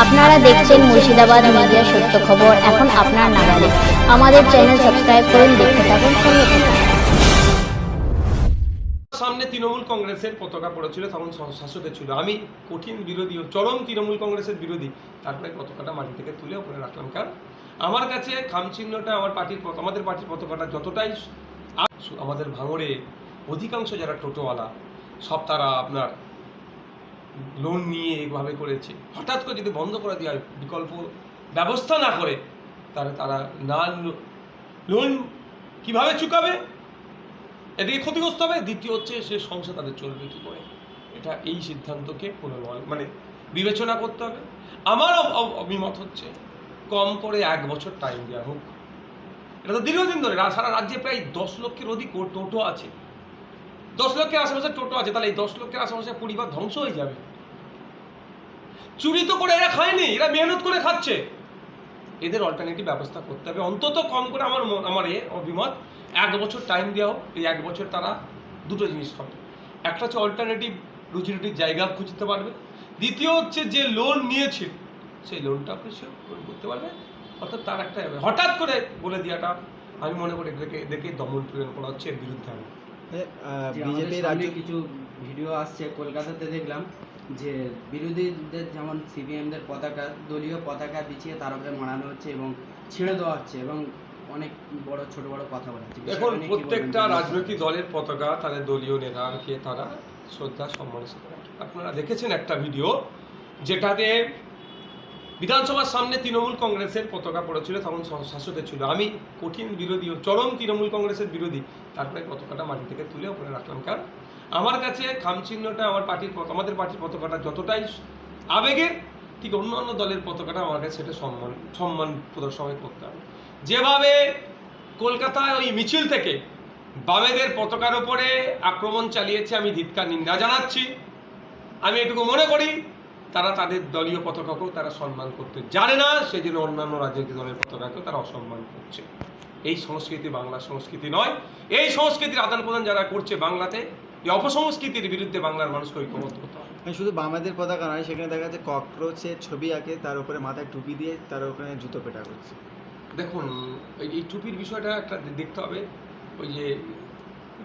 আপনারা দেখছেন মুর্শিদাবাদ মিডিয়া সত্য খবর এখন আপনার নাগালে। আমাদের চ্যানেল সাবস্ক্রাইব করুন, দেখতে থাকুন, সঙ্গে থাকুন। সামনে তৃণমূল কংগ্রেসের পতাকা পড়েছিল, তখন শাসকে ছিল। আমি কঠিন বিরোধী, চরম তৃণমূল কংগ্রেসের বিরোধী। তারপরে পতাকাটা মাটি থেকে তুলে ওপরে রাখলাম, কারণ আমার কাছে খামচিহ্নটা আমাদের পার্টির পতাকাটা যতটাই। আমাদের ভাঙড়ে অধিকাংশ যারা টোটোওয়ালা সব তারা আপনার লোন নিয়ে এইভাবে করেছে। হঠাৎ করে যদি বন্ধ করে দেওয়া হয়, বিকল্প ব্যবস্থা না করে, তাহলে তারা না লোন কীভাবে চুকাবে, এদিকে ক্ষতিগ্রস্ত হবে। দ্বিতীয় হচ্ছে সে সংসার তাদের চলবে কী করে, এটা এই সিদ্ধান্তকে মানে বিবেচনা করতে হবে। আমার অভিমত হচ্ছে কম করে 1 বছর টাইম দেওয়া হোক। এটা তো দীর্ঘদিন ধরে সারা রাজ্যে প্রায় 10 লক্ষের অধিক টোটো আছে। 10 লক্ষের আশেপাশে টোটো আছে, তাহলে এই 10 লক্ষের আশেপাশে পরিবার ধ্বংস হয়ে যাবে। চুরি তো করে এরা খায়নি, এরা মেহনত করে খাচ্ছে। এদের অল্টারনেটিভ ব্যবস্থা করতে হবে। অন্তত কম করে আমার অভিমত 1 বছর টাইম দেওয়া হোক। এই 1 বছর তারা দুটো জিনিস হবে। একটা হচ্ছে অল্টারনেটিভ রুজিরুটির জায়গা খুঁজতে পারবে। দ্বিতীয় হচ্ছে যে লোন নিয়েছে সেই লোনটা সে করতে পারবে। অর্থাৎ তার একটা হঠাৎ করে বলে দেওয়াটা আমি মনে করি এদেরকে দমন পীড়ন করা হচ্ছে, এর বিরুদ্ধে আমি। বিজেপির রাজ্যে কিছু ভিডিও আসছে, কলকাতাতে দেখলাম যে বিরোধীদের যেমন সিপিএমদের পতাকা, দলীয় পতাকা বিছিয়ে তার উপরে মারানো হচ্ছে এবং ছেড়ে দেওয়া হচ্ছে এবং অনেক বড় ছোট বড় কথা বলা হচ্ছে। এখন প্রত্যেকটা রাজনৈতিক দলের পতাকা তাদের দলীয় নেতাকে তারা শ্রদ্ধা সম্মানের সাথে রাখে। আপনারা দেখেছেন একটা ভিডিও যেটাতে বিধানসভার সামনে তৃণমূল কংগ্রেসের পতাকা পড়েছিল, তখন শাসকে ছিল। আমি কঠিন বিরোধী, চরম তৃণমূল কংগ্রেসের বিরোধী। তারপরে পতাকাটা মাটি থেকে তুলে ওপরে রাখলাম, কারণ আমার কাছে খামচিহ্নটা আমাদের পার্টির পতাকাটা যতটাই আবেগের, ঠিক অন্য অন্য দলের পতাকাটা আমার কাছে সেটা সম্মান প্রদর্শন করতে হবে। যেভাবে কলকাতায় ওই মিছিল থেকে বামেদের পতাকার ওপরে আক্রমণ চালিয়েছে, আমি ধিক্কার নিন্দা জানাচ্ছি। আমি এটুকু মনে করি তারা তাদের দলীয় পতাকাকেও তারা সম্মান করতে জানে না, সেই জন্য অন্যান্য রাজনৈতিক দলের পতাকাকেও তারা অসম্মান করছে। এই সংস্কৃতি বাংলা সংস্কৃতি নয়। এই সংস্কৃতির আদান প্রদান যারা করছে বাংলাতে, এই অপসংস্কৃতির বিরুদ্ধে বাংলার মানুষকে ঐক্যবদ্ধ হতে হবে। শুধু বামেদের পতাকা নয়, সেখানে দেখা যাচ্ছে ককরোচের ছবি আঁকে, তার উপরে মাথায় টুপি দিয়ে তার উপরে জুতো পেটা করছে। দেখুন, এই টুপির বিষয়টা একটা দেখতে হবে। ওই যে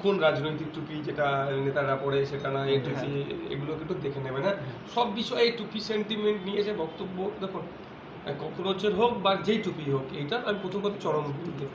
কোন রাজনৈতিক টুপি যেটা নেতারা পড়ে সেটা না, এই টুপি এগুলোকে একটু দেখে নেবে না। সব বিষয়ে এই টুপি সেন্টিমেন্ট নিয়ে যে বক্তব্য, দেখুন কখরোচের হোক বা যেই টুপি হোক, এইটা আমি প্রথম কথা চরম বিরুদ্ধে।